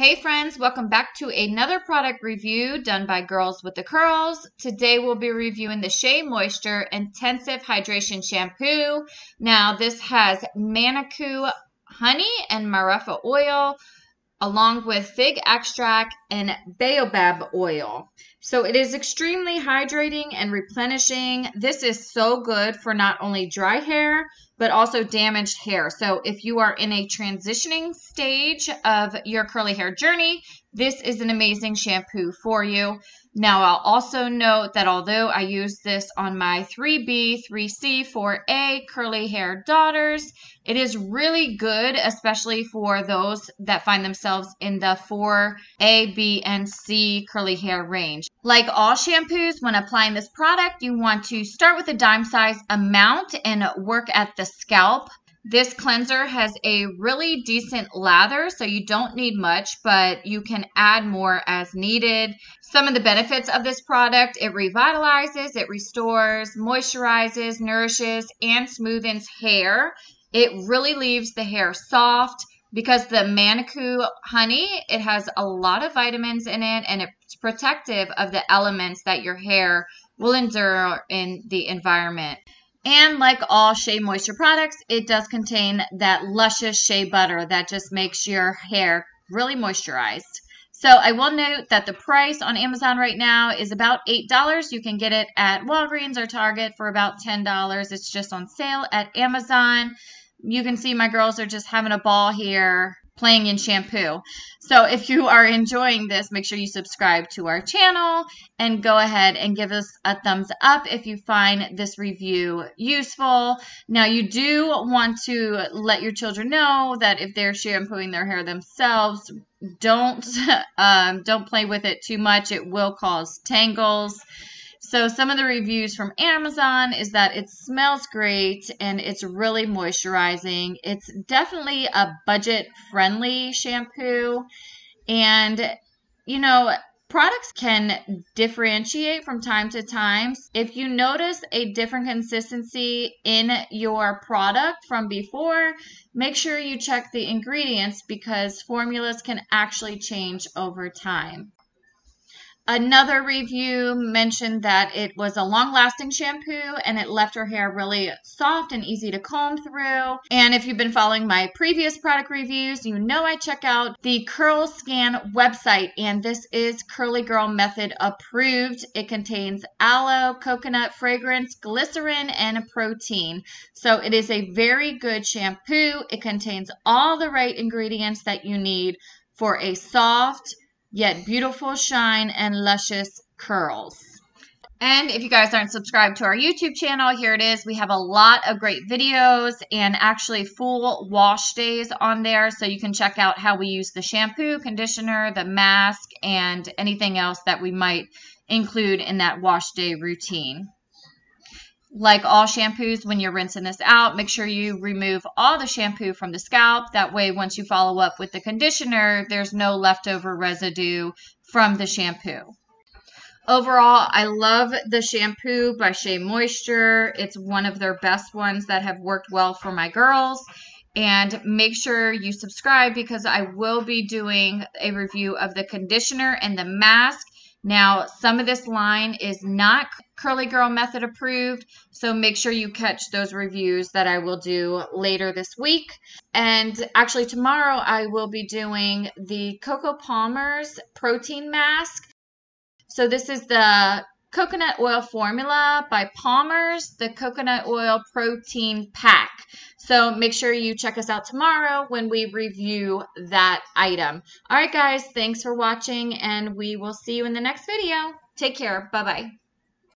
Hey friends, welcome back to another product review done by Girls with the Curls. Today we'll be reviewing the SheaMoisture Intensive Hydration Shampoo. Now this has Manuka honey and Mafura oil along with fig extract and baobab oil. So it is extremely hydrating and replenishing. This is so good for not only dry hair, but also damaged hair. So if you are in a transitioning stage of your curly hair journey, this is an amazing shampoo for you. Now, I'll also note that although I use this on my 3B, 3C, 4A curly hair daughters, it is really good, especially for those that find themselves in the 4A, B, and C curly hair range. Like all shampoos, when applying this product, you want to start with a dime size amount and work at the scalp. This cleanser has a really decent lather, so you don't need much, but you can add more as needed. Some of the benefits of this product: it revitalizes, it restores, moisturizes, nourishes, and smoothens hair. It really leaves the hair soft. Because the Manuka honey, it has a lot of vitamins in it, and it's protective of the elements that your hair will endure in the environment. And like all SheaMoisture products, it does contain that luscious shea butter that just makes your hair really moisturized. So I will note that the price on Amazon right now is about $8. You can get it at Walgreens or Target for about $10. It's just on sale at Amazon. You can see my girls are just having a ball here playing in shampoo. So if you are enjoying this, make sure you subscribe to our channel and go ahead and give us a thumbs up if you find this review useful. Now, you do want to let your children know that if they're shampooing their hair themselves, don't play with it too much. It will cause tangles. So some of the reviews from Amazon is that it smells great and it's really moisturizing. It's definitely a budget-friendly shampoo. And, you know, products can differentiate from time to time. If you notice a different consistency in your product from before, make sure you check the ingredients because formulas can actually change over time. Another review mentioned that it was a long-lasting shampoo and it left her hair really soft and easy to comb through. And if you've been following my previous product reviews, you know I check out the Curl Scan website, and this is Curly Girl Method approved. It contains aloe, coconut fragrance, glycerin, and protein. So it is a very good shampoo. It contains all the right ingredients that you need for a soft, yet beautiful shine and luscious curls. And if you guys aren't subscribed to our YouTube channel, here it is. We have a lot of great videos and actually full wash days on there, so you can check out how we use the shampoo, conditioner, the mask, and anything else that we might include in that wash day routine. Like all shampoos, when you're rinsing this out, make sure you remove all the shampoo from the scalp. That way, once you follow up with the conditioner, there's no leftover residue from the shampoo. Overall, I love the shampoo by SheaMoisture. It's one of their best ones that have worked well for my girls. And make sure you subscribe because I will be doing a review of the conditioner and the mask. Now, some of this line is not Curly Girl Method approved, so make sure you catch those reviews that I will do later this week. And actually tomorrow I will be doing the Coco Palmer's protein mask. So this is the coconut oil formula by Palmer's, the coconut oil protein pack. So make sure you check us out tomorrow when we review that item. All right, guys, thanks for watching, and we will see you in the next video. Take care. Bye-bye.